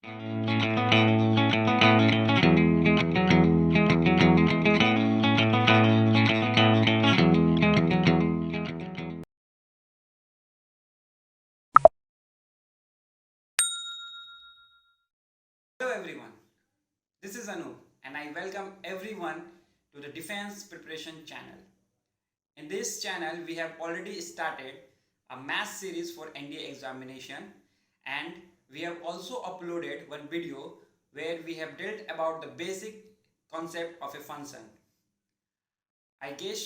Hello everyone, this is Anu and I welcome everyone to the Defense Preparation channel. In this channel, we have already started a math series for NDA examination, and we have also uploaded one video where we have dealt about the basic concept of a function. I guess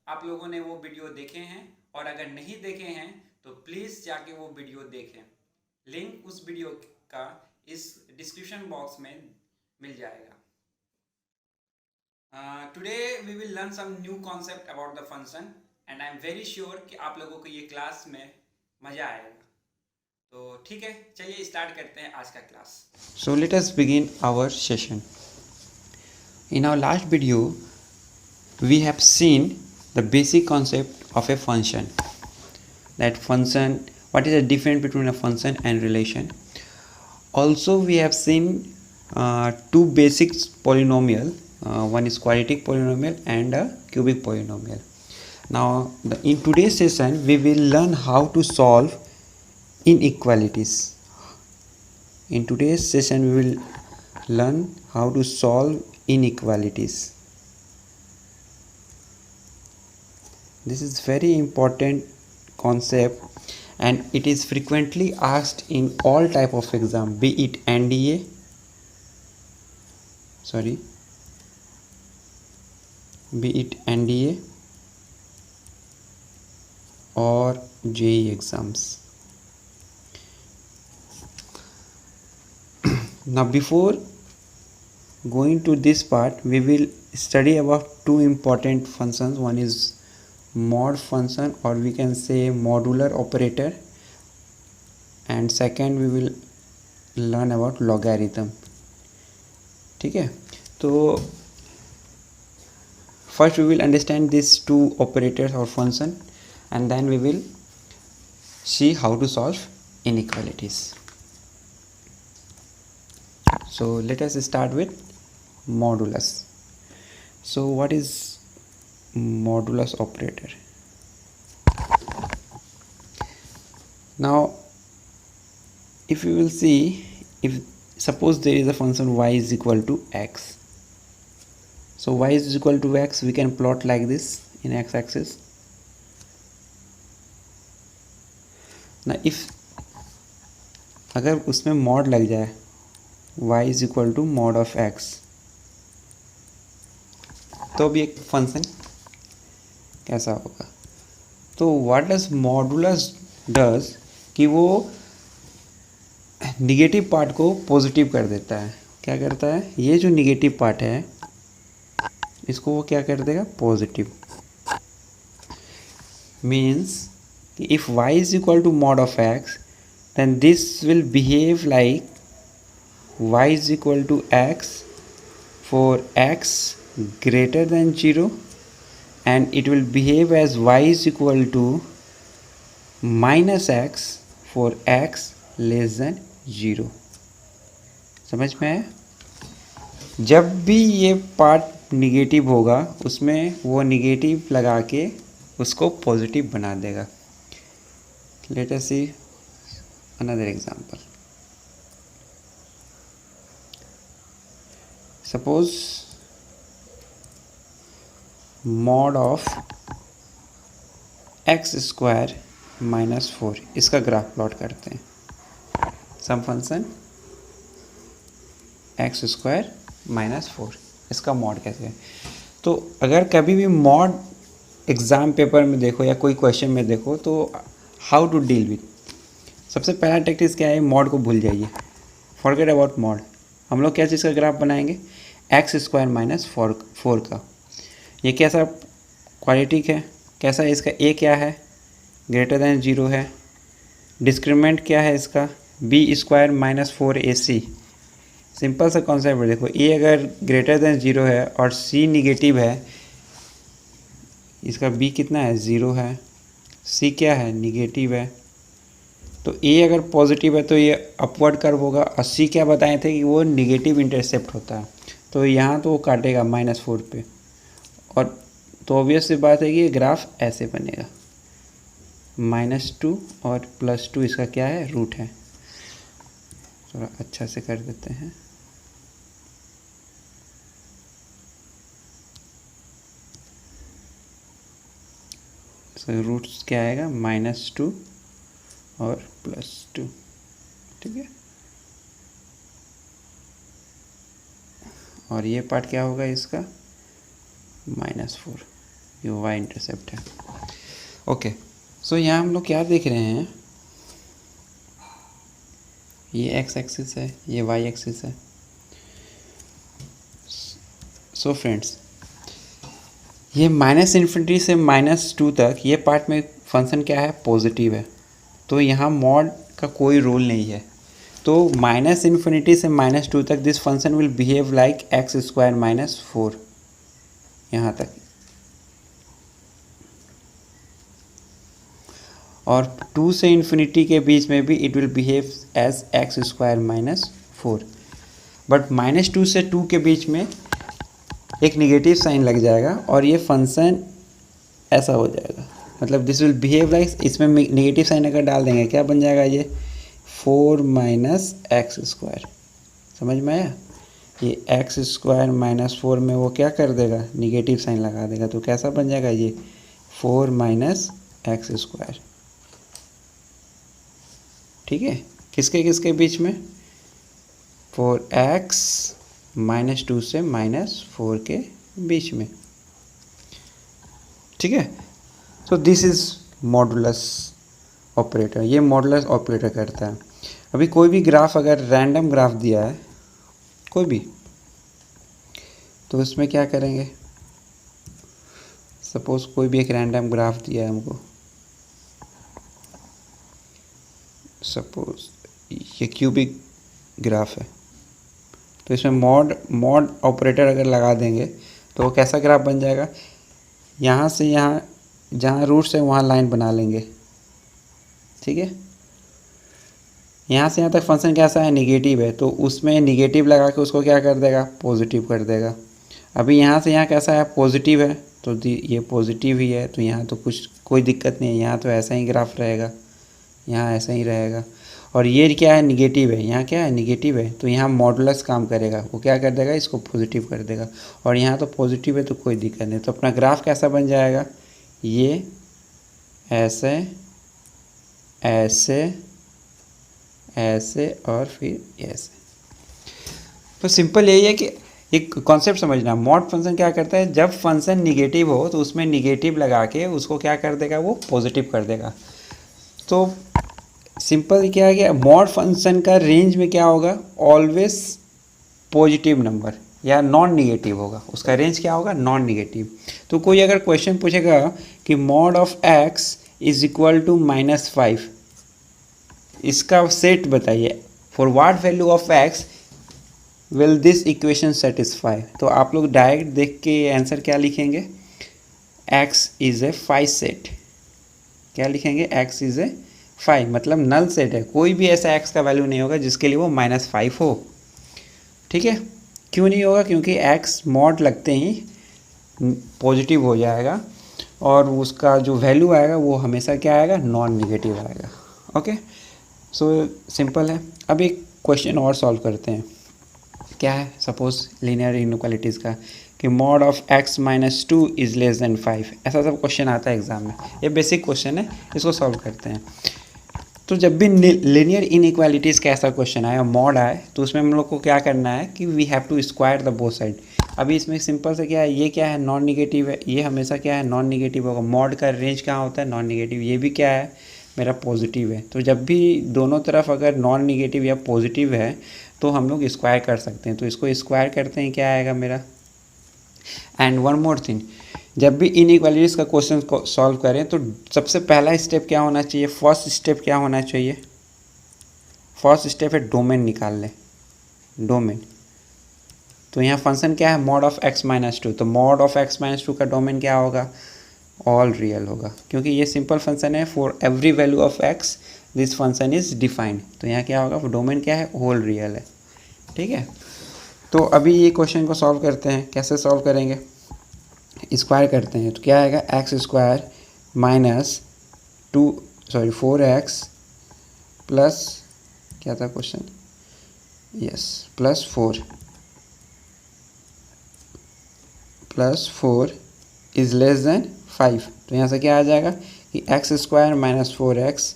आप लोगों ने वो video देखे हैं, और अगर नहीं देखे हैं तो प्लीज़ जाके वो वीडियो देखें। लिंक उस वीडियो का इस डिस्क्रिप्शन बॉक्स में मिल जाएगा। Today we will learn some new concept about the function and I am very sure कि आप लोगों को ये क्लास में मज़ा आएगा। तो ठीक है, चलिए स्टार्ट करते हैं आज का class. So let us begin our session. In our last video, we have seen the basic concept of a function. That function, what is the difference between a function and relation. Also we have seen two basic polynomial. One is quadratic polynomial and a cubic polynomial. Now in today's session we will learn how to solve inequalities. In today's session we will learn how to solve inequalities. This is very important concept and it is frequently asked in all type of exam, be it NDA, or JEE exams. Now before going to this part, we will study about two important functions. One is mod function, or we can say modular operator, and second we will learn about logarithm. ठीक है, तो first we will understand these two operators or function and then we will see how to solve inequalities. So let us start with modulus. So what is modulus operator? Now if you will see, if suppose there is a function y is equal to x, so y is equal to x, we can plot like this in x-axis. Now if अगर उसमें mod लग जाए y is equal to mod of x, तो भी एक function कैसा होगा? तो व्हाट डज मॉडुलस डज कि वो निगेटिव पार्ट को पॉजिटिव कर देता है। क्या करता है? ये जो निगेटिव पार्ट है इसको वो क्या कर देगा? Positive. Means if y is equal to mod of x, then this will behave like y is equal to x for x greater than 0, and it will behave as y is equal to minus x for x less than 0. समझ में है? जब भी ये part negative होगा उसमें वो negative लगा के उसको पॉजिटिव बना देगा. Let us see another example. Suppose mod of x square minus 4, इसका ग्राफ प्लॉट करते हैं. सम फंक्शन एक्स स्क्वायर माइनस 4, इसका मॉड कैसे है? तो अगर कभी भी मॉड एग्ज़ाम पेपर में देखो या कोई क्वेश्चन में देखो तो हाउ टू डील विथ, सबसे पहला टेक्निक क्या है? मॉड को भूल जाइए, फॉरगेट अबाउट मॉड. हम लोग क्या चीज़ का ग्राफ बनाएंगे? एक्स स्क्वायर माइनस 4 का. ये कैसा क्वाड्रेटिक है? कैसा है? इसका ए क्या है? ग्रेटर दैन 0 है. डिस्क्रिमिनेंट क्या है इसका? B square minus 4ac. Simple सा कॉन्सेप्ट है. देखो ए अगर ग्रेटर दैन 0 है और सी निगेटिव है, इसका बी कितना है? 0 है. सी क्या है? निगेटिव है. तो ए अगर पॉजिटिव है तो ये अपवर्ड कर्व होगा, और सी क्या बताए थे कि वो निगेटिव इंटरसेप्ट होता है, तो यहाँ तो वो काटेगा -4 पे, और तो ऑब्वियस सी बात है कि ये ग्राफ ऐसे बनेगा, -2 और +2 इसका क्या है, रूट है। थोड़ा अच्छा से कर देते हैं। तो रूट क्या आएगा, -2 और +2, ठीक है। और ये पार्ट क्या होगा इसका, -4, ये y इंटरसेप्ट है। ओके, सो यहाँ हम लोग क्या देख रहे हैं, ये x एक्सिस है, ये y एक्सिस है। सो फ्रेंड्स, ये -∞ से -2 तक ये पार्ट में फंक्शन क्या है, पॉजिटिव है, तो यहाँ मॉड का कोई रोल नहीं है। तो -∞ से -2 तक this function will behave like x² - 4 यहाँ तक, और 2 से इन्फिनिटी के बीच में भी it will behave as x² - 4, but -2 से 2 के बीच में एक निगेटिव साइन लग जाएगा और ये फंक्शन ऐसा हो जाएगा, मतलब दिस विल बिहेव लाइक, इसमें निगेटिव साइन अगर डाल देंगे क्या बन जाएगा, ये 4 - x², समझ में आया। ये x² - 4 में वो क्या कर देगा, निगेटिव साइन लगा देगा, तो कैसा बन जाएगा, ये 4 - x², ठीक है। किसके किसके बीच में, 4x -2 से -4 के बीच में, ठीक है। तो दिस इज मॉडुलस ऑपरेटर, ये मॉडुलस ऑपरेटर करता है। अभी कोई भी ग्राफ, अगर रैंडम ग्राफ दिया है कोई भी, तो उसमें क्या करेंगे, सपोज कोई भी एक रैंडम ग्राफ दिया है हमको, सपोज ये क्यूबिक ग्राफ है, तो इसमें मॉड ऑपरेटर अगर लगा देंगे तो वो कैसा ग्राफ बन जाएगा, यहाँ से यहाँ जहाँ रूट्स है वहाँ लाइन बना लेंगे, ठीक है। यहाँ से यहाँ तक फंक्शन कैसा है, निगेटिव है, तो उसमें निगेटिव लगा के उसको क्या कर देगा, पॉजिटिव कर देगा। अभी यहाँ से यहाँ कैसा है, पॉजिटिव है, तो ये पॉजिटिव ही है, तो यहाँ तो कोई दिक्कत नहीं है, यहाँ तो ऐसा ही ग्राफ रहेगा, यहाँ ऐसा ही रहेगा। और ये क्या है, निगेटिव है, यहाँ क्या है, निगेटिव है, तो यहाँ मॉडुलस काम करेगा, वो क्या कर देगा, इसको पॉजिटिव कर देगा। और यहाँ तो पॉजिटिव है तो कोई दिक्कत नहीं, तो अपना ग्राफ कैसा बन जाएगा, ये ऐसे ऐसे ऐसे और फिर ऐसे। तो सिंपल यही है कि एक कॉन्सेप्ट समझना, मॉड फंक्शन क्या करता है, जब फंक्शन निगेटिव हो तो उसमें निगेटिव लगा के उसको क्या कर देगा, वो पॉजिटिव कर देगा। तो सिंपल क्या है कि मॉड फंक्शन का रेंज में क्या होगा, ऑलवेज पॉजिटिव नंबर या नॉन निगेटिव होगा, उसका रेंज क्या होगा, नॉन निगेटिव। तो कोई अगर क्वेश्चन पूछेगा कि mod of x is equal to -5, इसका सेट बताइए, for what value of x will this equation satisfy, तो आप लोग डायरेक्ट देख के आंसर क्या लिखेंगे, x इज़ ए 5 सेट, क्या लिखेंगे, x इज़ ए 5, मतलब नल सेट है, कोई भी ऐसा x का वैल्यू नहीं होगा जिसके लिए वो -5 हो, ठीक है। क्यों नहीं होगा, क्योंकि x मॉड लगते ही पॉजिटिव हो जाएगा और उसका जो वैल्यू आएगा वो हमेशा क्या आएगा, नॉन निगेटिव आएगा। ओके, सो सिंपल है। अब एक क्वेश्चन और सॉल्व करते हैं, क्या है, सपोज लीनियर इनइक्वालिटीज़ का, कि mod of x - 2 is less than 5, ऐसा सब क्वेश्चन आता है एग्जाम में, ये बेसिक क्वेश्चन है, इसको सॉल्व करते हैं। तो जब भी लीनियर इनइक्वालिटीज़ का ऐसा क्वेश्चन आए और मॉड आए तो उसमें हम लोग को क्या करना है कि we have to square the both side. अभी इसमें सिंपल से क्या है, ये क्या है, नॉन निगेटिव है, ये हमेशा क्या है, नॉन निगेटिव होगा, मॉड का रेंज कहाँ होता है, नॉन निगेटिव, ये भी क्या है, मेरा पॉजिटिव है। तो जब भी दोनों तरफ अगर नॉन निगेटिव या पॉजिटिव है तो हम लोग स्क्वायर कर सकते हैं, तो इसको स्क्वायर करते हैं, क्या आएगा मेरा। एंड वन मोर थिंग, जब भी इनइक्वालिटीज़ का क्वेश्चन को सॉल्व करें तो सबसे पहला स्टेप क्या होना चाहिए, फर्स्ट स्टेप क्या होना चाहिए, फर्स्ट स्टेप है डोमेन निकाल लें, डोमेन। तो यहाँ फंक्शन क्या है, मॉड ऑफ x - 2, तो मॉड ऑफ x - 2 का डोमेन क्या होगा, ऑल रियल होगा, क्योंकि ये सिंपल फंक्शन है, for every value of x this function is defined. तो यहाँ क्या होगा, डोमेन क्या है, होल रियल है। ठीक है, तो अभी ये क्वेश्चन को सॉल्व करते हैं। कैसे सॉल्व करेंगे, स्क्वायर करते हैं। तो क्या आएगा, x square minus 4x plus, क्या था question, yes, plus 4 is less than 5। तो यहाँ से क्या आ जाएगा कि x square minus 4x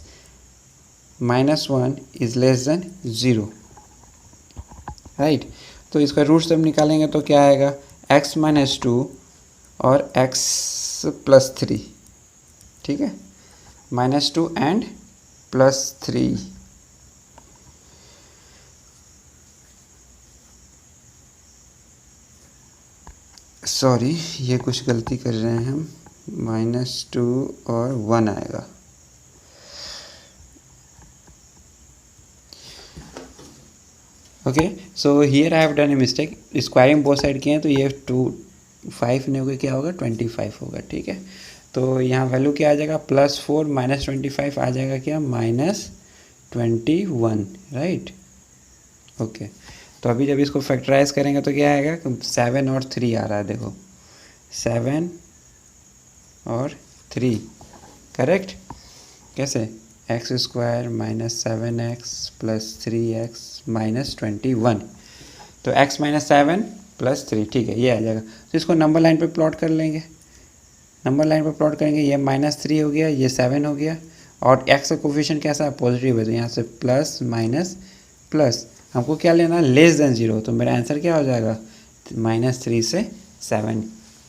minus 1 is less then 0, right. तो इसका रूट सब निकालेंगे तो क्या आएगा, x माइनस 2 और x प्लस 3, ठीक है, -2 एंड +3। सॉरी, ये कुछ गलती कर रहे हैं हम, -2 और 1 आएगा। Okay, so here I have done a mistake, squaring both side किए हैं तो ये 5 नहीं होगा, क्या होगा, 25 होगा। ठीक है, तो यहाँ वैल्यू क्या आ जाएगा, +4 -25 आ जाएगा क्या, -21, राइट। ओके, तो अभी जब इसको फैक्टराइज करेंगे तो क्या आएगा, 7 और 3 आ रहा है, देखो 7 और 3, करेक्ट। कैसे, एक्स स्क्वायर -7x + 3x -21, तो x -7 + 3, ठीक है, ये आ जाएगा। तो इसको नंबर लाइन पे प्लॉट कर लेंगे, नंबर लाइन पे प्लॉट करेंगे, ये -3 हो गया, ये 7 हो गया, और x का कोफिशिएंट कैसा है, पॉजिटिव है, तो यहाँ से प्लस माइनस प्लस, हमको क्या लेना, लेस देन 0, तो मेरा आंसर क्या हो जाएगा, -3 से 7,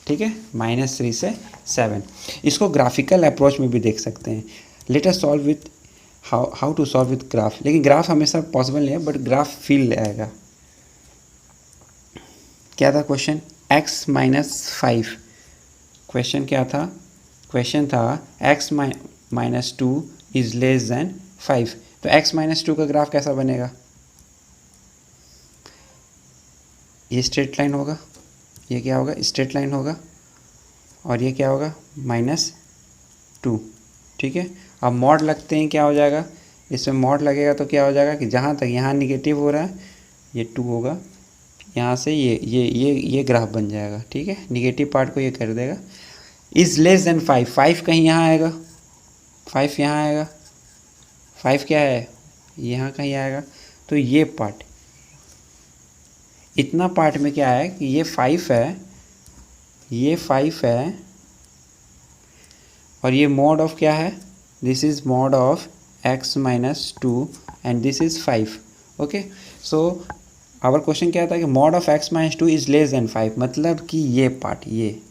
ठीक है, -3 से 7। इसको ग्राफिकल अप्रोच में भी देख सकते हैं। Let us solve with how to solve with graph, लेकिन ग्राफ हमेशा पॉसिबल नहीं है, बट ग्राफ फील आएगा। क्या था क्वेश्चन, x -5, क्वेश्चन क्या था, क्वेश्चन था x -2 इज लेस देन 5, तो x -2 का ग्राफ कैसा बनेगा, ये स्ट्रेट लाइन होगा, ये क्या होगा, स्ट्रेट लाइन होगा, और ये क्या होगा, -2, ठीक है। अब मॉड लगते हैं, क्या हो जाएगा, इसमें मॉड लगेगा तो क्या हो जाएगा कि जहाँ तक यहाँ निगेटिव हो रहा है ये 2 होगा, यहाँ से ये ग्राफ बन जाएगा, ठीक है, निगेटिव पार्ट को ये कर देगा। इज़ लेस देन 5, 5 कहीं यहाँ आएगा, 5 यहाँ आएगा, 5 क्या है, यहाँ कहीं आएगा, तो ये पार्ट, इतना पार्ट में क्या है कि ये 5 है, ये 5 है, और ये मॉड ऑफ क्या है, this is mod of x -2 and this is 5। Okay, so our question क्या था कि mod of x -2 is less than 5, मतलब कि ये पार्ट, ये,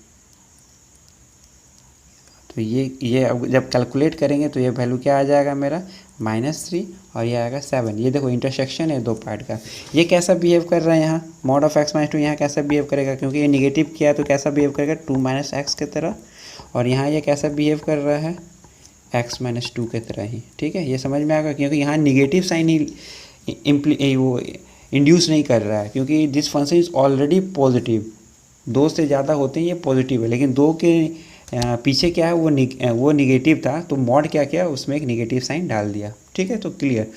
तो ये अब जब कैलकुलेट करेंगे तो ये वैल्यू क्या आ जाएगा मेरा, -3, और ये आएगा 7। ये देखो इंटरसेक्शन है दो पार्ट का, ये कैसा बिहेव कर रहा है यहाँ, मॉड ऑफ x -2 यहाँ कैसा बिहेव करेगा, क्योंकि ये निगेटिव किया है तो कैसा बिहेव करेगा, 2 - x की तरह, और यहाँ ये कैसा बिहेव कर रहा है, x -2 के तरह ही, ठीक है, ये समझ में आएगा, क्योंकि यहाँ निगेटिव साइन ही वो इंड्यूस नहीं कर रहा है, क्योंकि this function is already positive, 2 से ज़्यादा होते हैं ये पॉजिटिव है, लेकिन 2 के पीछे क्या है वो निगेटिव था, तो मॉड क्या किया, उसमें एक निगेटिव साइन डाल दिया, ठीक है, तो क्लियर।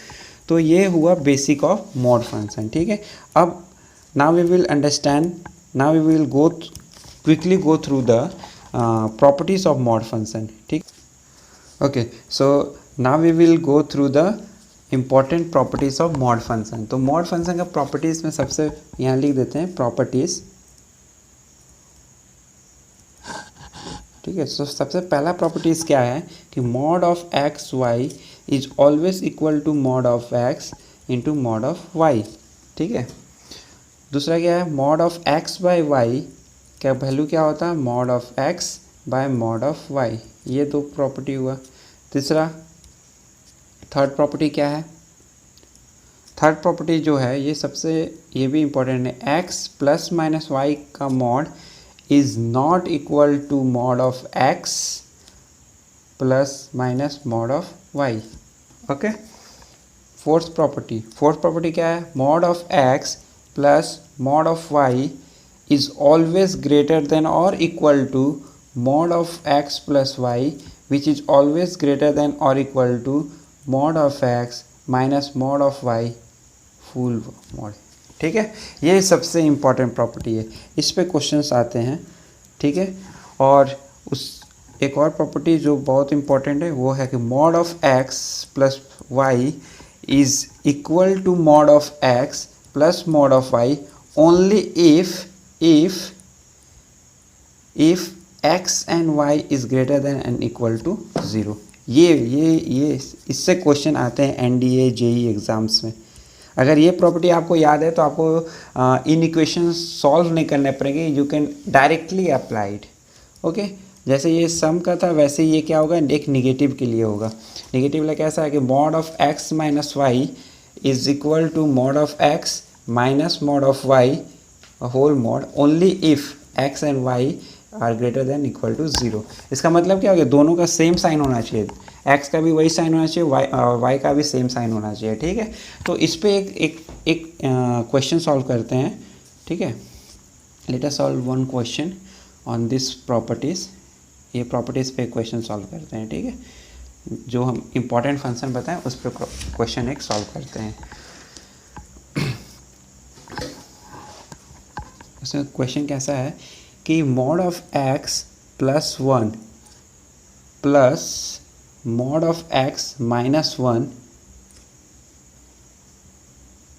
तो ये हुआ बेसिक ऑफ मॉड फंक्शन, ठीक है। अब now we will understand, now we will quickly go through the properties of mod function, ठीक। Okay, so now we will go through the important properties of mod function. तो mod function का properties में सबसे यहाँ लिख देते हैं properties, ठीक है। तो सबसे पहला प्रॉपर्टीज क्या है कि mod of X Y is always equal to mod of X into mod of Y, ठीक है। दूसरा क्या है, mod of X by Y का वैल्यू क्या होता है, mod of X by mod of Y, ये दो प्रॉपर्टी हुआ। तीसरा, थर्ड प्रॉपर्टी क्या है, थर्ड प्रॉपर्टी जो है ये भी इम्पोर्टेंट है, एक्स प्लस माइनस वाई का mod is not equal to mod of X plus minus mod of Y, okay. Fourth property क्या है, mod of X plus mod of Y is always greater than or equal to mod of x plus y, which is always greater than or equal to mod of X minus mod of Y full mod. ठीक है, ये सबसे important property है, इस पे questions आते हैं। ठीक है, और उस एक और प्रॉपर्टी जो बहुत इम्पॉर्टेंट है वो है कि mod of X plus Y is equal to mod of X plus mod of Y only if X and Y is greater than and equal to 0। ये इससे क्वेश्चन आते हैं एनडीए जेई एग्ज़ाम्स में। अगर ये प्रॉपर्टी आपको याद है तो आपको इन इक्वेशन सॉल्व नहीं करने पड़ेंगे, you can directly apply it. Okay, जैसे ये सम का था वैसे ये क्या होगा, एक निगेटिव के लिए होगा। निगेटिव लाइक ऐसा है कि mod of X minus Y is equal to mod of X minus mod of Y whole mod only if X and Y are greater than equal to 0। इसका मतलब क्या हो गया, दोनों का सेम साइन होना चाहिए, एक्स का भी वही साइन होना चाहिए, वाई का भी सेम साइन होना चाहिए। ठीक है, तो इस पे एक क्वेश्चन सॉल्व करते हैं। ठीक है, late us solve one question on this properties. ये प्रॉपर्टीज़ पे क्वेश्चन सॉल्व करते हैं। ठीक है, जो हम इम्पॉर्टेंट फंक्शन बताएं उस पर क्वेश्चन एक सॉल्व करते हैं। उसमें क्वेश्चन कैसा है कि mod of X plus 1 plus mod of X minus 1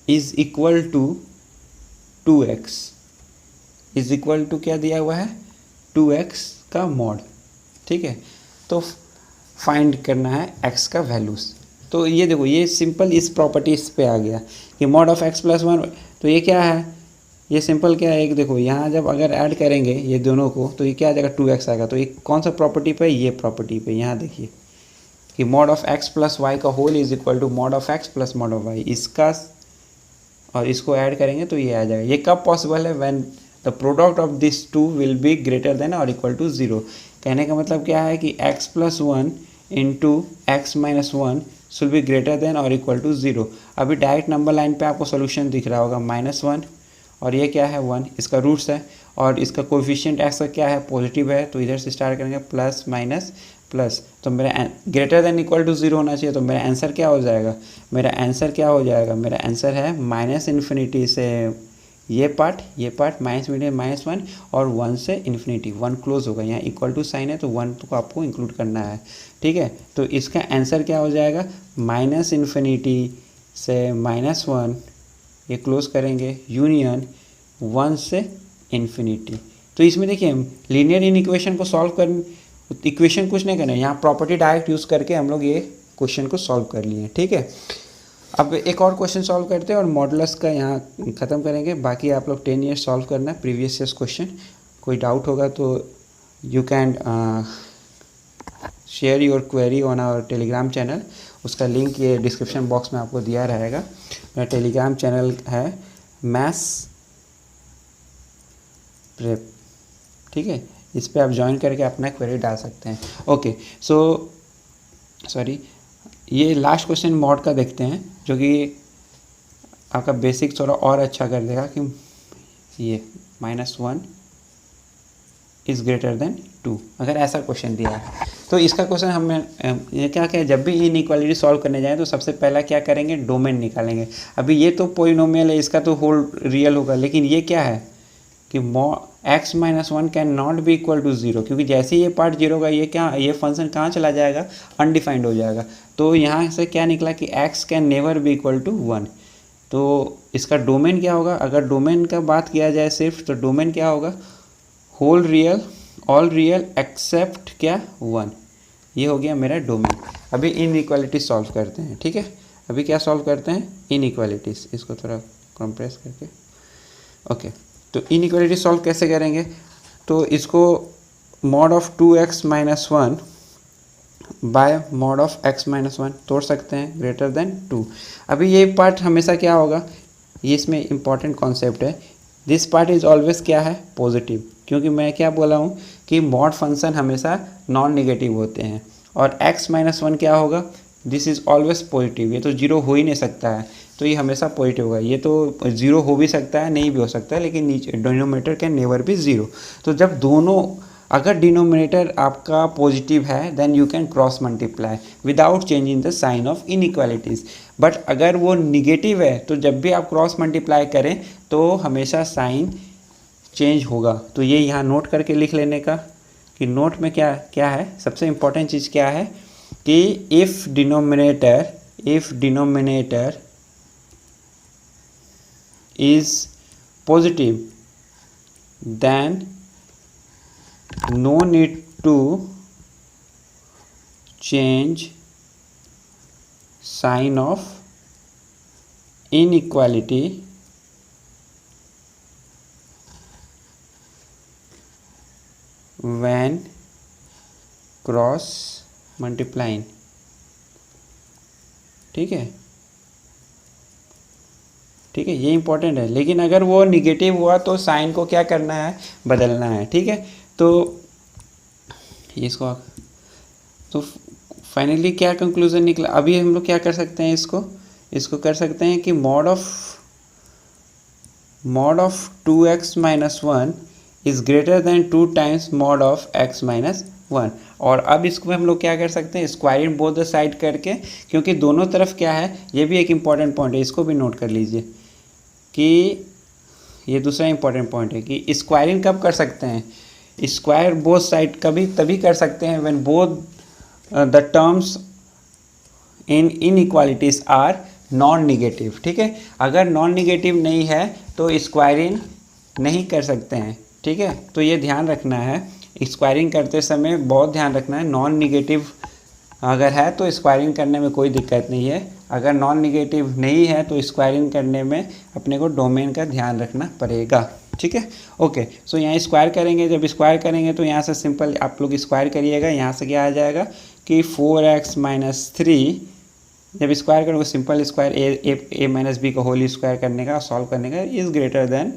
is equal to 2x is equal to क्या दिया हुआ है, 2x का मॉड। ठीक है, तो फाइंड करना है x का वैल्यूज़। तो ये देखो, ये सिंपल इस प्रॉपर्टीज पे आ गया कि मॉड ऑफ x प्लस 1, तो ये क्या है, ये सिंपल क्या है, एक देखो यहाँ जब अगर ऐड करेंगे ये दोनों को तो ये क्या आ जाएगा, 2x आएगा। तो ये कौन सा प्रॉपर्टी पे, ये प्रॉपर्टी पे। यहाँ देखिए कि mod of x plus y का whole is equal to mod of x plus mod of y, इसका और इसको ऐड करेंगे तो ये आ जाएगा। ये कब पॉसिबल है, when the product of this two will be greater than और इक्वल टू 0। कहने का मतलब क्या है कि x plus 1 into X minus 1 should be greater than और इक्वल टू 0। अभी डायरेक्ट नंबर लाइन पे आपको सोल्यूशन दिख रहा होगा, -1 और ये क्या है 1, इसका रूट्स है और इसका कोएफिशिएंट एक्स का क्या है, पॉजिटिव है। तो इधर से स्टार्ट करेंगे प्लस माइनस प्लस, तो मेरा ग्रेटर देन इक्वल टू 0 होना चाहिए। तो मेरा आंसर क्या हो जाएगा, मेरा आंसर क्या हो जाएगा, मेरा आंसर है माइनस इन्फिनिटी से ये पार्ट -1 और 1 से इन्फिनिटी, 1 क्लोज होगा। यहाँ इक्वल टू साइन है तो 1 को आपको इंक्लूड करना है। ठीक है, तो इसका आंसर क्या हो जाएगा, माइनस इन्फिनिटी से -1, ये क्लोज करेंगे यूनियन 1 से इन्फिनिटी। तो इसमें देखिए हम लीनियर इन इक्वेशन को सॉल्व कर, इक्वेशन कुछ नहीं करना है, यहाँ प्रॉपर्टी डायरेक्ट यूज़ करके हम लोग ये क्वेश्चन को सॉल्व कर लिए। ठीक है, अब एक और क्वेश्चन सॉल्व करते हैं और मॉडुलस का यहाँ ख़त्म करेंगे। बाकी आप लोग 10 ईयर्स सॉल्व करना है प्रीवियस ईयर्स क्वेश्चन। कोई डाउट होगा तो you can share your query on our Telegram channel, उसका लिंक ये डिस्क्रिप्शन बॉक्स में आपको दिया रहेगा। मेरा टेलीग्राम चैनल है मैथ्स प्रेप। ठीक है, इस पर आप ज्वाइन करके अपना क्वेरी डाल सकते हैं। ओके, सो सॉरी, ये लास्ट क्वेश्चन मॉड का देखते हैं जो कि आपका बेसिक थोड़ा और अच्छा कर देगा कि ये -1 इज़ ग्रेटर देन 2, अगर ऐसा क्वेश्चन दिया है तो इसका क्वेश्चन हमें ये क्या है, जब भी इनइक्वालिटी सॉल्व करने जाएं तो सबसे पहला क्या करेंगे, डोमेन निकालेंगे। अभी ये तो पॉलिनोमियल है, इसका तो होल रियल होगा, लेकिन ये क्या है कि x minus 1 can not be equal to 0, क्योंकि जैसे ही ये पार्ट 0 का ये फंक्शन कहाँ चला जाएगा, अनडिफाइंड हो जाएगा। तो यहाँ से क्या निकला कि x can never be equal to 1। तो इसका डोमेन क्या होगा, अगर डोमेन का बात किया जाए सिर्फ, तो डोमेन क्या होगा, whole real, all real except क्या 1। ये हो गया मेरा डोमेन। अभी इनइक्वालिटी सॉल्व करते हैं। ठीक है, अभी क्या सॉल्व करते हैं, इनइक्वालिटीज़, इसको थोड़ा कंप्रेस करके। ओके, तो इनइक्वालिटी सॉल्व कैसे करेंगे, तो इसको mod of 2x minus 1 bye mod of x minus 1 तोड़ सकते हैं, ग्रेटर देन 2। अभी ये पार्ट हमेशा क्या होगा, ये इसमें इंपॉर्टेंट कॉन्सेप्ट है, दिस पार्ट इज ऑलवेज क्या है, पॉजिटिव, क्योंकि मैं क्या बोला हूँ कि मॉड फंक्शन हमेशा नॉन नेगेटिव होते हैं। और x माइनस 1 क्या होगा, दिस इज़ ऑलवेज पॉजिटिव, ये तो 0 हो ही नहीं सकता है, तो ये हमेशा पॉजिटिव होगा। ये तो 0 हो भी सकता है, नहीं भी हो सकता है, लेकिन नीचे डिनोमिनेटर कैन नेवर बी 0। तो जब दोनों अगर डिनोमिनेटर आपका पॉजिटिव है then you can cross multiply without changing the sign of inequalities. But अगर वो निगेटिव है तो जब भी आप क्रॉस मल्टीप्लाई करें तो हमेशा साइन चेंज होगा। तो ये यहाँ नोट करके लिख लेने का कि नोट में क्या क्या है। सबसे इम्पोर्टेंट चीज़ क्या है कि if denominator is positive then no need to change sign of inequality when cross multiplying। ठीक है, ठीक है, ये इंपॉर्टेंट है। लेकिन अगर वो निगेटिव हुआ तो साइन को क्या करना है, बदलना है। ठीक है, तो इसको तो फाइनली क्या कंक्लूजन निकला। अभी हम लोग क्या कर सकते हैं, इसको कर सकते हैं कि mod of 2x minus 1 is greater then 2 times mod of x minus 1। और अब इसको हम लोग क्या कर सकते हैं, स्क्वायरिंग बोथ द साइड करके, क्योंकि दोनों तरफ क्या है, ये भी एक इम्पॉर्टेंट पॉइंट है, इसको भी नोट कर लीजिए कि ये दूसरा इंपॉर्टेंट पॉइंट है कि स्क्वायरिंग कब कर सकते हैं, स्क्वायर बोथ साइड कभी तभी कर सकते हैं when both the terms in inequalities are non negative. ठीक है, अगर नॉन निगेटिव नहीं है तो स्क्वायरिंग नहीं कर सकते हैं। ठीक है, तो ये ध्यान रखना है, स्क्वायरिंग करते समय बहुत ध्यान रखना है। नॉन निगेटिव अगर है तो स्क्वायरिंग करने में कोई दिक्कत नहीं है, अगर नॉन निगेटिव नहीं है तो स्क्वायरिंग करने में अपने को डोमेन का ध्यान रखना पड़ेगा। ठीक है, ओके। सो यहाँ स्क्वायर करेंगे, जब स्क्वायर करेंगे तो यहाँ से सिंपल आप लोग स्क्वायर करिएगा, यहाँ से क्या आ जाएगा कि 4x माइनस 3, जब स्क्वायर करोगे सिंपल स्क्वायर ए माइनस बी का होल स्क्वायर करने का, सॉल्व करने का, इज़ ग्रेटर देन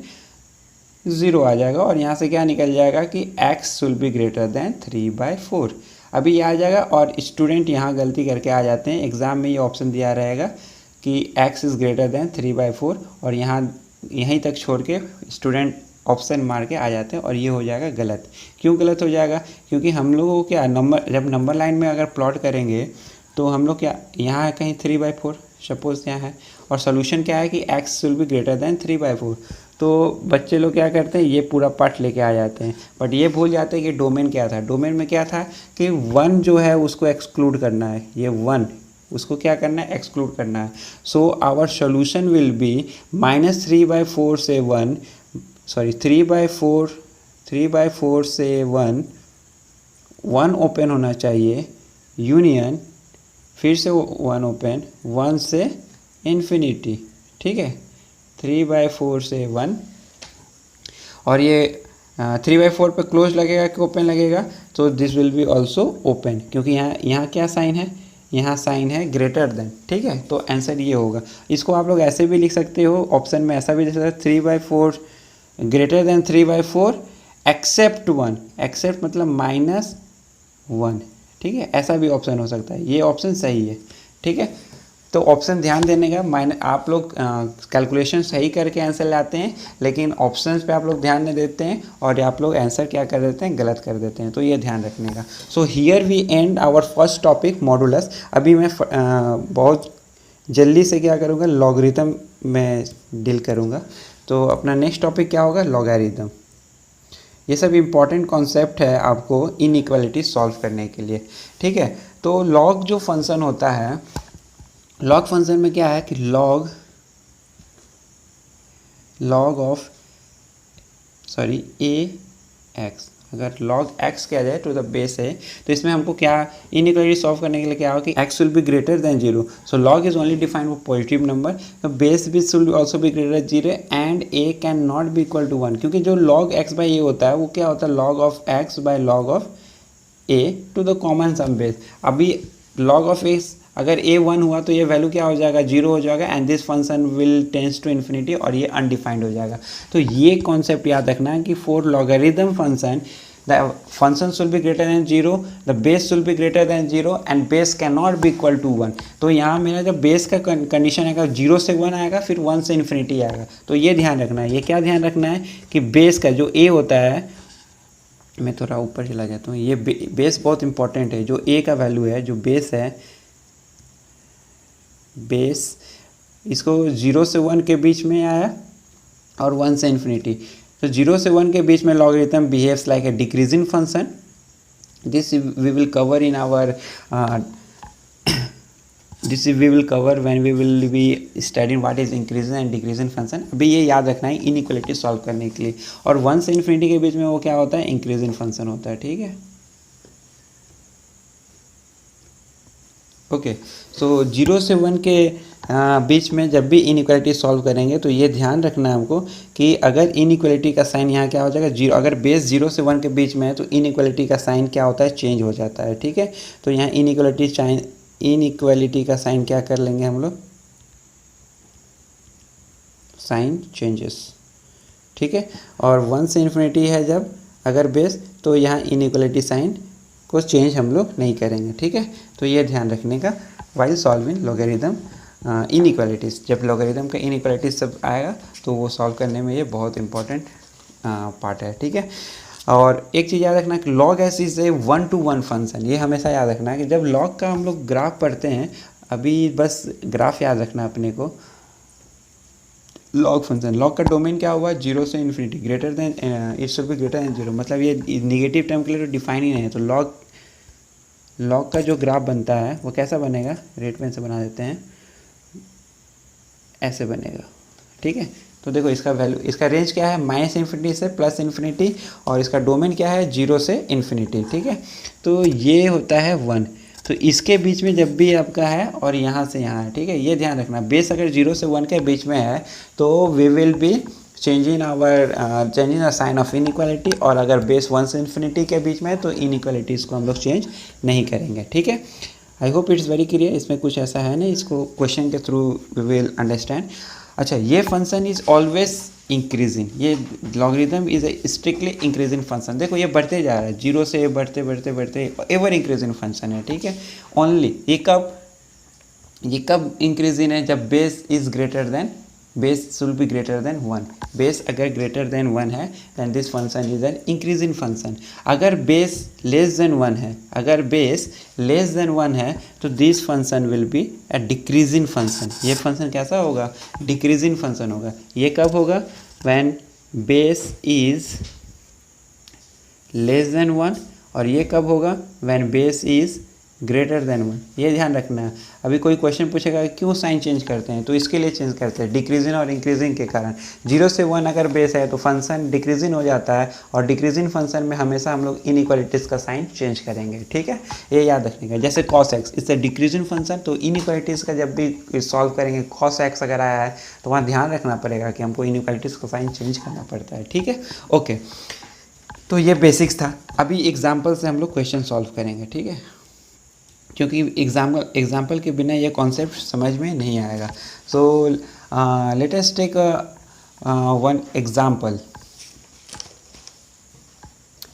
0 आ जाएगा। और यहाँ से क्या निकल जाएगा कि x will be greater then 3/4। अभी ये आ जाएगा। और स्टूडेंट यहाँ गलती करके आ जाते हैं, एग्ज़ाम में ये ऑप्शन दिया रहेगा कि x इज़ ग्रेटर देन 3/4 और यहाँ यहीं तक छोड़ के स्टूडेंट ऑप्शन मार के आ जाते हैं और ये हो जाएगा गलत। क्यों गलत हो जाएगा, क्योंकि हम लोगों को क्या जब नंबर लाइन में अगर प्लॉट करेंगे तो हम लोग क्या यहाँ है कहीं 3/4 सपोज यहाँ है, और सोल्यूशन क्या है कि x will be greater then 3/4। तो बच्चे लोग क्या करते हैं, ये पूरा पार्ट लेके आ जाते हैं, बट ये भूल जाते हैं कि डोमेन क्या था। डोमेन में क्या था कि 1 जो है उसको एक्सक्लूड करना है, ये 1 उसको क्या करना है, एक्सक्लूड करना है। So our solution will be -3/4 से 1, सॉरी 3/4 से 1 ओपन होना चाहिए, यूनियन फिर से 1 ओपन, 1 से इन्फिनिटी। ठीक है, 3/4 से 1, और ये 3/4 पे क्लोज लगेगा कि ओपन लगेगा, तो this will be also open, क्योंकि यहाँ क्या साइन है, यहाँ साइन है ग्रेटर देन। ठीक है, तो आंसर ये होगा। इसको आप लोग ऐसे भी लिख सकते हो, ऑप्शन में ऐसा भी लिख सकते हो, 3/4 ग्रेटर देन 3/4 एक्सेप्ट 1, एक्सेप्ट मतलब -1। ठीक है, ऐसा भी ऑप्शन हो सकता है, ये ऑप्शन सही है। ठीक है, तो ऑप्शन ध्यान देने का, आप लोग कैलकुलेशन सही करके आंसर लाते हैं, लेकिन ऑप्शंस पे आप लोग ध्यान नहीं देते हैं और आप लोग आंसर क्या कर देते हैं, गलत कर देते हैं। तो ये ध्यान रखने का। So here we end our first topic modulus. अभी मैं बहुत जल्दी से क्या करूँगा, लॉगरिथम में डील करूँगा। तो अपना नेक्स्ट टॉपिक क्या होगा, लॉगरिथम। ये सब इम्पॉर्टेंट कॉन्सेप्ट है आपको इनइक्वालिटी सॉल्व करने के लिए। ठीक है, तो लॉग जो फंक्शन होता है, लॉग फंक्शन में क्या है कि लॉग ऑफ ax, अगर लॉग x किया जाए टू द बेस है, तो इसमें हमको क्या इनइक्वालिटी सॉल्व करने के लिए क्या हो कि x will be greater than 0। So log is only defined for positive number, तो बेस भी will also be greater than 0 and a can not be equal to 1, क्योंकि जो लॉग x बाई a होता है वो क्या होता है, log of x by log of a to the common some base. अभी log ऑफ a अगर a 1 हुआ तो ये वैल्यू क्या हो जाएगा, 0 हो जाएगा, and this function will tends to infinity, और ये अनडिफाइंड हो जाएगा। तो ये कॉन्सेप्ट याद रखना है कि for logarithm function the function will be greater than 0, the base will be greater than 0 and base can not be equal to 1। तो यहाँ मेरा जब बेस का कंडीशन आएगा 0 से 1 आएगा, फिर 1 से इन्फिनिटी आएगा। तो ये ध्यान रखना है, ये क्या ध्यान रखना है कि बेस का जो a होता है, मैं थोड़ा ऊपर चला जाता हूँ। ये बेस बहुत इंपॉर्टेंट है। जो ए का वैल्यू है, जो बेस है, बेस इसको 0 से 1 के बीच में आया और 1 से इन्फिनिटी। तो 0 से 1 के बीच में logarithm behaves like a decreasing function. This we will cover in our this we will cover when we will be studying what is increasing and decreasing function. अभी ये याद रखना है इनइक्वालिटी सॉल्व करने के लिए। और 1 से इन्फिनिटी के बीच में वो क्या होता है, इंक्रीजिंग फंक्शन होता है। ठीक है, ओके। सो 0 से 1 के बीच में जब भी इनइक्वालिटी सॉल्व करेंगे तो ये ध्यान रखना है हमको कि अगर इनइक्वालिटी का साइन यहाँ क्या हो जाएगा, 0। अगर बेस 0 से 1 के बीच में है तो इनइक्वालिटी का साइन क्या होता है, चेंज हो जाता है। ठीक है, तो यहाँ इनइक्वालिटी का साइन क्या कर लेंगे हम लोग, साइन चेंजेस। ठीक है, और 1 से इन्फिनिटी है जब अगर बेस, तो यहाँ इनइक्वालिटी साइन को चेंज हम लोग नहीं करेंगे। ठीक है, तो ये ध्यान रखने का वाइल सॉल्विंग लॉगरिथम इनइक्वालिटीज़। जब लॉगरिथम का इनइक्वालिटीज सब आएगा तो वो सॉल्व करने में ये बहुत इंपॉर्टेंट पार्ट है। ठीक है, और एक चीज़ याद रखना कि log S is a 1 to 1 function. ये हमेशा याद रखना है कि जब लॉग का हम लोग ग्राफ पढ़ते हैं, अभी बस ग्राफ याद रखना अपने को। लॉग फंक्शन, लॉग का डोमेन क्या हुआ, 0 से infinity, greater than it should be greater than 0। मतलब ये निगेटिव टर्म के लिए तो डिफाइन ही नहीं है। तो लॉग का जो ग्राफ बनता है वो कैसा बनेगा, रेड पेन से बना देते हैं, ऐसे बनेगा। ठीक है, तो देखो इसका वैल्यू, इसका रेंज क्या है, -इन्फिनिटी से +इन्फिनिटी, और इसका डोमेन क्या है, 0 से इन्फिनिटी। ठीक है, तो ये होता है 1। तो इसके बीच में जब भी आपका है और यहाँ से यहाँ है। ठीक है, ये ध्यान रखना, बेस अगर 0 से 1 के बीच में है तो we will be changing the sign of inequality. और अगर बेस 1 से इन्फिनिटी के बीच में है तो इनइक्वालिटीज़ को हम लोग चेंज नहीं करेंगे। ठीक है, I hope it's very clear. इसमें कुछ ऐसा है नहीं, इसको क्वेश्चन के थ्रू वी विल अंडरस्टैंड। अच्छा, ये फंक्शन इज ऑलवेज इंक्रीजिंग। ये logarithm is a strictly increasing function. देखो ये बढ़ते जा रहा है, 0 से बढ़ते बढ़ते बढ़ते एवर इंक्रीजिंग फंक्शन है। ठीक है, ओनली ये कब इंक्रीजिंग है, जब base is greater than, base should be greater than 1। Base अगर ग्रेटर देन 1 है then this function is an increasing function. अगर बेस लेस देन 1 है, अगर बेस लेस देन 1 है तो this function will be a decreasing function. ये function कैसा होगा, डिक्रीजिंग फंक्शन होगा। ये कब होगा, when base is less than 1। और ये कब होगा, when base is greater than 1। ये ध्यान रखना है। अभी कोई क्वेश्चन पूछेगा क्यों साइन चेंज करते हैं, तो इसके लिए चेंज करते हैं, डिक्रीजिंग और इंक्रीजिंग के कारण। 0 से 1 अगर बेस है तो फंक्शन डिक्रीजिंग हो जाता है, और डिक्रीजिंग फंक्शन में हमेशा हम लोग इनइक्वालिटीज़ का साइन चेंज करेंगे। ठीक है, ये याद रखने का। जैसे cos x इससे डिक्रीजिंग फंक्शन, तो इनइक्वालिटीज़ का जब भी सॉल्व करेंगे cos x अगर आया है तो वहाँ ध्यान रखना पड़ेगा कि हमको इनइक्वालिटीज़ का साइन चेंज करना पड़ता है। ठीक है, ओके। तो ये बेसिक्स था। अभी एग्जाम्पल से हम लोग क्वेश्चन सॉल्व करेंगे। ठीक है, क्योंकि एग्जाम्पल के बिना ये कॉन्सेप्ट समझ में नहीं आएगा। So let us take one example,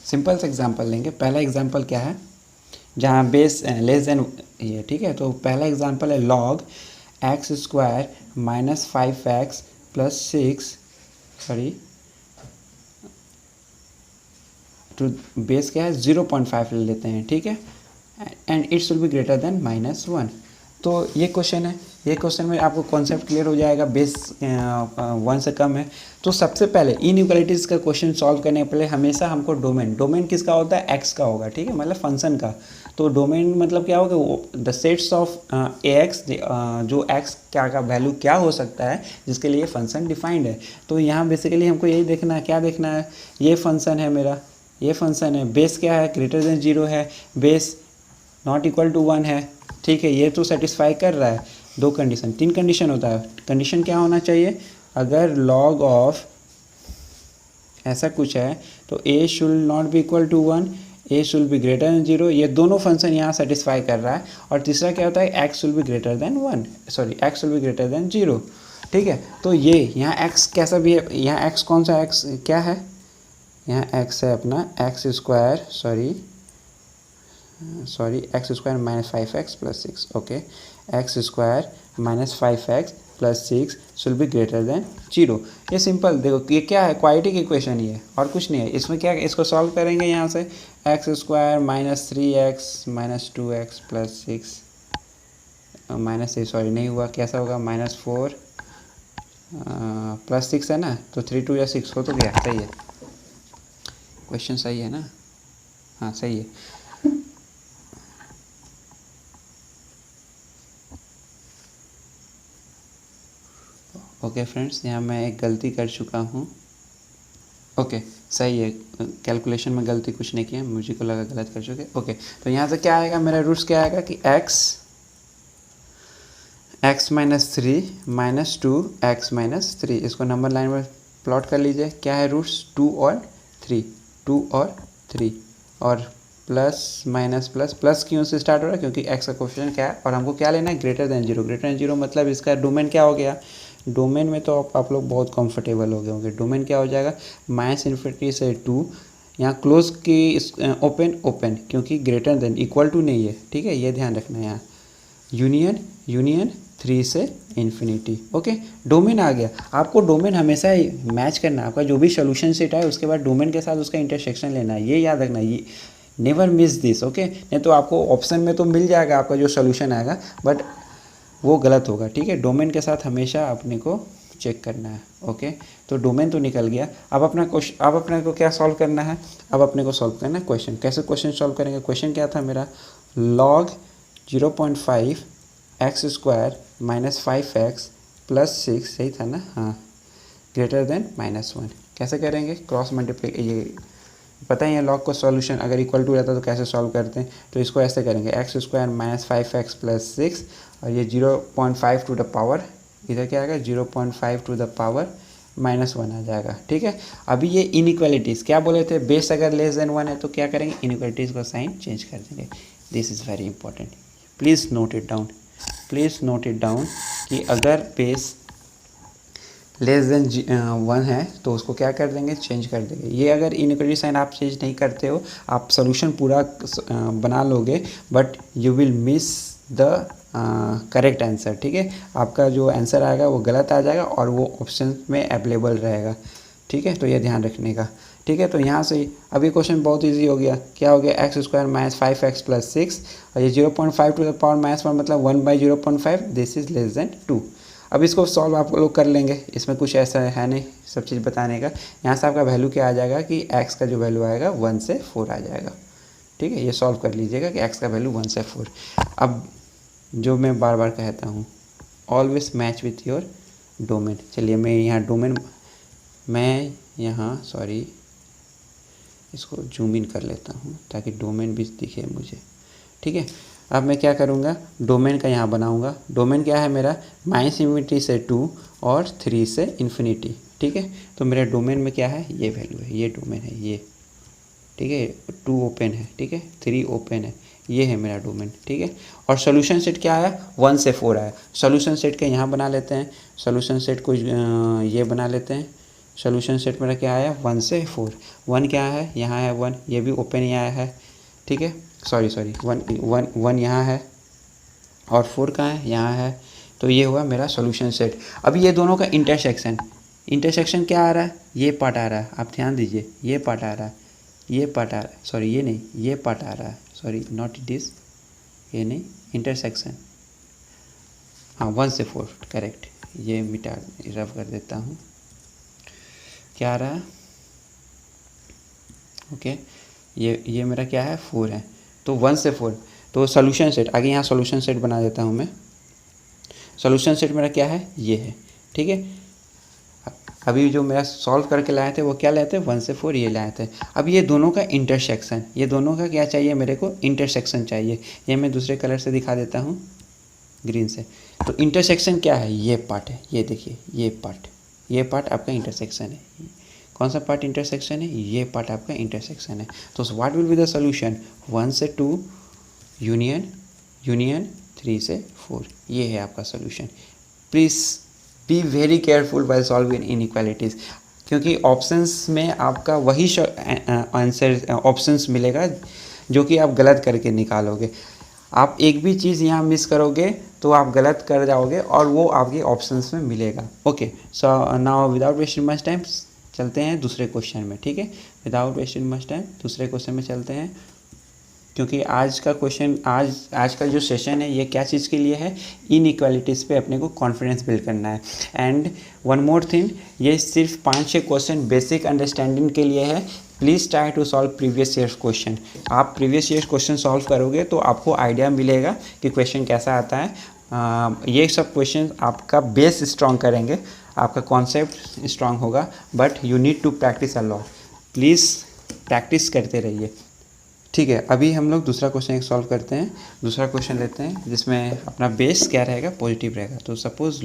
simple से एग्जाम्पल लेंगे। पहला एग्जाम्पल क्या है, जहाँ बेस लेस देन ये। ठीक है, तो पहला एग्जाम्पल है log x² - 5x + 6 तो बेस क्या है, 0.5 ले लेते हैं। ठीक है, and it should be greater than -1। तो ये क्वेश्चन है, ये क्वेश्चन में आपको कॉन्सेप्ट क्लियर हो जाएगा। बेस 1 से कम है तो सबसे पहले इनइक्वालिटीज़ का क्वेश्चन सॉल्व करने के पहले हमेशा हमको डोमेन किसका होता है, एक्स का होगा। ठीक है, मतलब फंक्शन का। तो डोमेन मतलब क्या होगा, द सेट्स ऑफ एक्स, जो एक्स क्या का वैल्यू क्या हो सकता है जिसके लिए फंक्शन डिफाइंड है। तो यहाँ बेसिकली हमको यही देखना है, क्या देखना है, ये फंक्शन है मेरा, ये फंक्शन है, बेस क्या है, ग्रेटर देन 0 है, बेस नॉट इक्वल टू 1 है। ठीक है, ये तो सेटिस्फाई कर रहा है। 2 कंडीशन, 3 कंडीशन होता है। कंडीशन क्या होना चाहिए, अगर लॉग ऑफ ऐसा कुछ है तो a should not be equal to 1, a should be greater than 0। ये दोनों फंक्शन यहाँ सेटिस्फाई कर रहा है। और तीसरा क्या होता है, x should be greater than 1, x should be greater than 0। ठीक है, तो ये यहाँ x कैसा भी है, यहाँ x कौन सा x क्या है, यहाँ x है अपना x² x² - 5x + 6। Okay, x² - 5x plus 6 should be greater than 0। ये सिंपल, देखो ये क्या है, क्वाड्रेटिक इक्वेशन ही है और कुछ नहीं है। इसमें क्या, इसको सॉल्व करेंगे यहाँ से x square minus 3x minus 2x plus 6 minus से सॉरी नहीं हुआ, कैसा होगा -4 प्लस 6 है ना, तो 3 2 या 6 हो तो गया, सही है क्वेश्चन, सही है ना, हाँ सही है। ओके फ्रेंड्स, यहाँ मैं एक गलती कर चुका हूँ। ओके सही है, कैलकुलेशन में गलती कुछ नहीं किया, मुझे को लगा गलत कर चुके। ओके तो यहाँ से क्या आएगा, मेरा रूट्स क्या आएगा कि x minus 3 minus 2 x minus 3, इसको नंबर लाइन में प्लॉट कर लीजिए। क्या है रूट्स, 2 और 3, 2 और 3 और प्लस माइनस प्लस, प्लस क्यों से स्टार्ट हो रहा है, क्योंकि x का कोफिशिएंट क्या है और हमको क्या लेना है, ग्रेटर देन 0। ग्रेटर देन 0 मतलब इसका डोमेन क्या हो गया, डोमेन में तो आप लोग बहुत कंफर्टेबल हो गए होंगे। डोमेन क्या हो जाएगा, -∞ से 2, यहाँ क्लोज की ओपन ओपन, क्योंकि ग्रेटर देन इक्वल टू नहीं है, ठीक है, ये ध्यान रखना है यहाँ। यूनियन यूनियन 3 से इन्फिनिटी। ओके डोमेन आ गया, आपको डोमेन हमेशा मैच करना है, आपका जो भी सोल्यूशन सेट है उसके बाद डोमेन के साथ उसका इंटरसेक्शन लेना है, ये याद रखना, ये नेवर मिस दिस। ओके नहीं तो आपको ऑप्शन में तो मिल जाएगा आपका जो सोल्यूशन आएगा, बट वो गलत होगा, ठीक है। डोमेन के साथ हमेशा अपने को चेक करना है। ओके तो डोमेन तो निकल गया, अब अपना क्वेश्चन, अब अपने को क्या सॉल्व करना है, अब अपने को सॉल्व करना है क्वेश्चन। कैसे क्वेश्चन सॉल्व करेंगे, क्वेश्चन क्या था मेरा, log 0.5 x square minus 5x plus 6, सही था ना, हाँ, ग्रेटर देन -1। कैसे करेंगे, क्रॉस मल्टीप्लाई, ये पता ही है लॉग को सॉल्यूशन अगर इक्वल टू रहता तो कैसे सॉल्व करते हैं, तो इसको ऐसे करेंगे x square minus 5x plus 6 और ये 0.5 टू द पावर, इधर क्या आएगा 0.5 टू द पावर -1 आ जाएगा, ठीक है। अभी ये इनइक्वालिटीज़ क्या बोले थे, बेस अगर लेस देन 1 है तो क्या करेंगे, इनइक्वालिटीज़ का साइन चेंज कर देंगे। This is very important, please note it down, please note it down कि अगर बेस लेस देन 1 है तो उसको क्या कर देंगे, चेंज कर देंगे। ये अगर इनइक्वालिटी साइन आप चेंज नहीं करते हो, आप सोल्यूशन पूरा बना लोगे but you will miss the correct answer, ठीक है। आपका जो आंसर आएगा वो गलत आ जाएगा और वो ऑप्शन में अवेलेबल रहेगा, ठीक है। तो ये ध्यान रखने का, ठीक है। तो यहाँ से अभी क्वेश्चन बहुत इजी हो गया, क्या हो गया, x square minus 5x plus 6 और ये 0.5 टू द पावर -1 मतलब 1/0.5, दिस इज लेस देन 2। अब इसको सॉल्व आप लोग कर लेंगे, इसमें कुछ ऐसा है नहीं सब चीज़ बताने का। यहाँ से आपका वैल्यू क्या आ जाएगा कि x का जो वैल्यू आएगा 1 से 4 आ जाएगा, ठीक है। ये सॉल्व कर लीजिएगा कि x का वैल्यू 1 से 4। अब जो मैं बार बार कहता हूँ, always match with your domain. चलिए मैं यहाँ डोमेन, मैं यहाँ सॉरी इसको जूम इन कर लेता हूँ ताकि डोमेन भी दिखे मुझे, ठीक है। अब मैं क्या करूँगा, डोमेन का यहाँ बनाऊँगा। डोमेन क्या है मेरा, -∞ से 2 और 3 से इन्फिनिटी, ठीक है। तो मेरे डोमेन में क्या है, ये वैल्यू है, ये डोमेन है ये, ठीक है। 2 ओपन है, ठीक है, 3 ओपन है, ये है मेरा डोमेन, ठीक है। और सोल्यूशन सेट क्या है, 1 से 4 आया। सोल्यूशन सेट के यहाँ बना लेते हैं, सोल्यूशन सेट को ये बना लेते हैं। सोल्यूशन सेट मेरा क्या आया, 1 से 4। 1 क्या है, यहाँ है 1, ये भी ओपन ही आया है, ठीक है। सॉरी 1 यहाँ है और 4 कहाँ है, यहाँ है। तो ये हुआ मेरा सोल्यूशन सेट। अब ये दोनों का इंटरसेक्शन, इंटरसेक्शन क्या आ रहा है, ये पार्ट आ रहा है, आप ध्यान दीजिए, ये पार्ट आ रहा है, ये पार्ट आ रहा है, सॉरी ये नहीं, ये पार्ट आ रहा है, सॉरी नॉट दिस, ये नहीं, इंटरसेक्शन, हाँ 1 से 4 करेक्ट। ये मिटा रफ कर देता हूँ, क्या आ रहा है, ओके ये मेरा क्या है, 4 है। तो 1 से 4, तो सोल्यूशन सेट आगे यहाँ सोल्यूशन सेट बना देता हूँ मैं। सोल्यूशन सेट मेरा क्या है, ये है, ठीक है। अभी जो मेरा सॉल्व करके लाए थे वो क्या लाए थे, 1 से 4 ये लाए थे। अब ये दोनों का इंटरसेक्शन, ये दोनों का क्या चाहिए मेरे को, इंटरसेक्शन चाहिए। ये मैं दूसरे कलर से दिखा देता हूँ, ग्रीन से। तो इंटरसेक्शन क्या है, ये पार्ट है, ये देखिए ये पार्ट आपका इंटरसेक्शन है। कौन सा पार्ट इंटरसेक्शन है, ये पार्ट आपका इंटरसेक्शन है। तो what will be the solution, 1 से 2 यूनियन 3 से 4, ये है आपका solution. Please be very careful while solving inequalities, क्योंकि ऑप्शंस में आपका वही आंसर ऑप्शंस मिलेगा जो कि आप गलत करके निकालोगे। आप एक भी चीज़ यहाँ मिस करोगे तो आप गलत कर जाओगे और वो आपके ऑप्शंस में मिलेगा। Okay, so now without wasting much time चलते हैं दूसरे क्वेश्चन में। ठीक है, विदाउट वेस्टिंग मच टाइम दूसरे क्वेश्चन में चलते हैं, क्योंकि आज का क्वेश्चन आज का जो सेशन है ये क्या चीज़ के लिए है, इनइक्वालिटीज़ पे अपने को कॉन्फिडेंस बिल्ड करना है। एंड वन मोर थिंग, ये सिर्फ 5-6 क्वेश्चन बेसिक अंडरस्टैंडिंग के लिए है। Please try to solve previous years question. आप प्रीवियस ईयर्स क्वेश्चन सॉल्व करोगे तो आपको आइडिया मिलेगा कि क्वेश्चन कैसा आता है। ये सब क्वेश्चन आपका बेस स्ट्रॉन्ग करेंगे, आपका कॉन्सेप्ट स्ट्रॉन्ग होगा, but you need to practice a lot. Please practice करते रहिए। ठीक है, अभी हम लोग दूसरा क्वेश्चन एक सॉल्व करते हैं। दूसरा क्वेश्चन लेते हैं जिसमें अपना बेस क्या रहेगा, पॉजिटिव रहेगा। तो suppose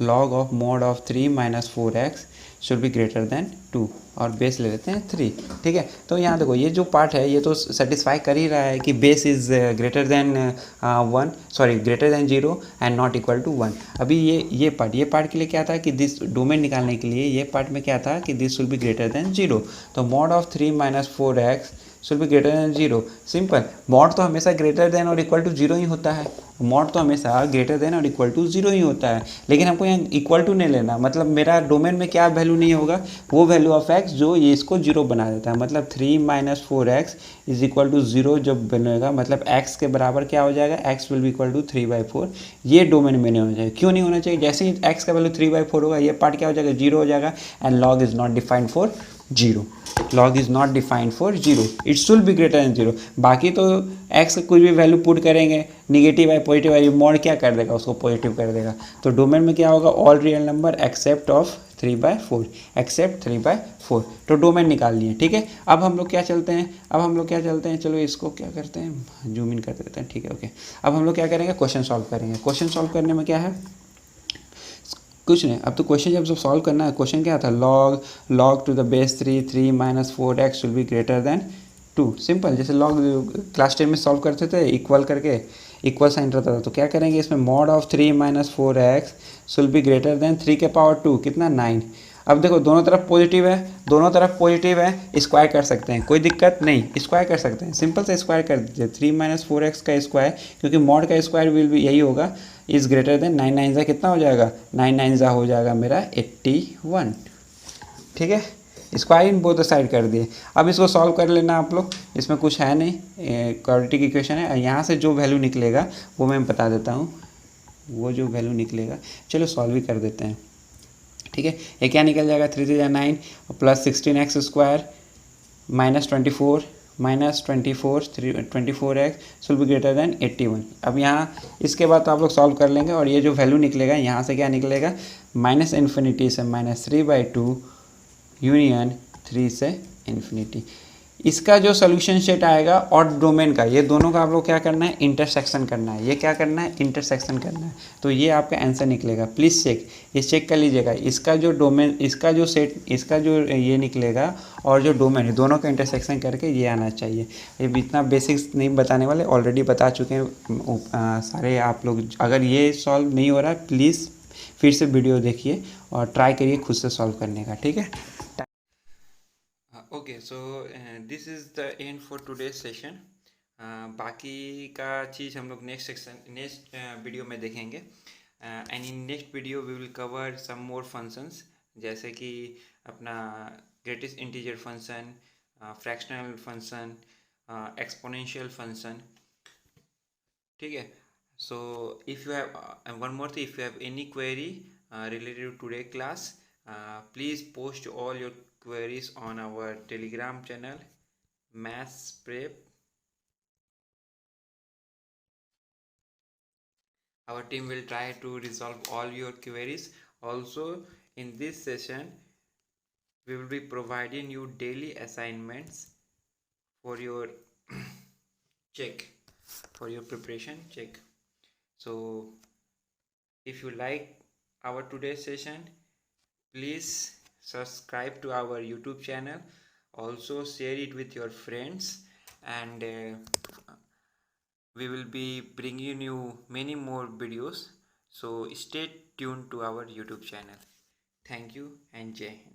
log of mod of 3 minus 4x should be greater then 2 और बेस ले लेते हैं 3। ठीक है, तो यहाँ देखो ये जो पार्ट है ये तो सेटिस्फाई कर ही रहा है कि base is greater than 1, sorry greater than 0 and not equal to 1। अभी ये पार्ट के लिए क्या था कि दिस डोमेन निकालने के लिए ये पार्ट में क्या था कि this will be greater than 0। तो mod of 3 minus 4x should be greater than 0। Simple, mod तो हमेशा ग्रेटर देन और इक्वल टू 0 ही होता है। मॉड तो हमेशा ग्रेटर देन और इक्वल टू 0 ही होता है, लेकिन हमको यहाँ इक्वल टू नहीं लेना। मतलब मेरा डोमेन में क्या वैल्यू नहीं होगा, वो वैल्यू ऑफ x जो ये इसको 0 बना देता है। मतलब 3 minus 4x is equal to 0 जब बनेगा, मतलब x के बराबर क्या हो जाएगा, x will be equal to 3/4। ये डोमेन में नहीं होना चाहिए। क्यों नहीं होना चाहिए, जैसे ही x का वैल्यू 3/4 होगा ये पार्ट क्या हो जाएगा, 0 हो जाएगा। And log is not defined for 0, log is not defined for 0, it should be greater than 0। बाकी तो x का कुछ भी वैल्यू पुट करेंगे, निगेटिव है पॉजिटिव है, मॉड क्या कर देगा, उसको पॉजिटिव कर देगा। तो डोमेन में क्या होगा, all real number except of 3/4, except 3/4। तो डोमेन निकाल लिए। ठीक है, अब हम लोग क्या चलते हैं, चलो इसको क्या करते हैं, जूम इन कर देते हैं। ठीक है, ओके। अब हम लोग क्या करेंगे, क्वेश्चन सॉल्व करेंगे। क्वेश्चन सॉल्व करने में क्या है, कुछ नहीं। अब तो क्वेश्चन जब सॉल्व करना है, क्वेश्चन क्या था, log to the base 3 minus 4x will be greater then 2। Simple, जैसे लॉग क्लास 10 में सॉल्व करते थे, इक्वल करके इक्वल साइन रहता था। तो क्या करेंगे, इसमें mod of 3 minus 4x will be greater then 3 के पावर 2 कितना 9। अब देखो दोनों तरफ पॉजिटिव है, स्क्वायर कर सकते हैं, कोई दिक्कत नहीं, स्क्वायर कर सकते हैं। सिंपल से स्क्वायर कर दीजिए, 3 माइनस 4x का स्क्वायर, क्योंकि मॉड का स्क्वायर विल भी यही होगा, इज़ ग्रेटर देन 9 9 कितना हो जाएगा, 9 9 हो जाएगा मेरा 81। ठीक है, स्क्वायर इन बोथ साइड कर दिए। अब इसको सॉल्व कर लेना आप लोग, इसमें कुछ है नहीं, क्वाड्रेटिक इक्वेशन है। यहाँ से जो वैल्यू निकलेगा वो मैं बता देता हूँ, वो जो वैल्यू निकलेगा, चलो सॉल्व ही कर देते हैं। ठीक है, ये क्या निकल जाएगा, 3 3 9 plus 16x square minus 24 24x will be greater then 81। अब यहाँ इसके बाद तो आप लोग सॉल्व कर लेंगे और ये जो वैल्यू निकलेगा यहाँ से क्या निकलेगा, माइनस इन्फिनिटी से -3/2 यूनियन 3 से इन्फिनिटी। इसका जो सोल्यूशन सेट आएगा और डोमेन का, ये दोनों का आप लोग क्या करना है, इंटरसेक्शन करना है। ये क्या करना है, इंटरसेक्शन करना है। तो ये आपका आंसर निकलेगा। प्लीज़ चेक, ये चेक कर लीजिएगा। इसका जो डोमेन, इसका जो सेट, इसका जो ये निकलेगा और जो डोमेन है, दोनों का इंटरसेक्शन करके ये आना चाहिए। ये इतना बेसिक्स नहीं बताने वाले, ऑलरेडी बता चुके हैं सारे आप लोग। अगर ये सॉल्व नहीं हो रहा है, प्लीज़ फिर से वीडियो देखिए और ट्राई करिए खुद से सॉल्व करने का। ठीक है, okay, so this is the end for today's session. बाकी का चीज़ हम लोग नेक्स्ट वीडियो में देखेंगे। And in next video we will cover some more functions, जैसे कि अपना greatest integer function, fractional function, exponential function. ठीक है, so if you have and one more thing, if you have any query related to today class, please post all your queries on our telegram channel, maths prep. Our team will try to resolve all your queries. Also, in this session we will be providing you daily assignments for your check, for your preparation check. So if you like our today's session, please subscribe to our YouTube channel. Also share it with your friends, and we will be bringing you many more videos. So stay tuned to our YouTube channel. Thank you and Jai Hind.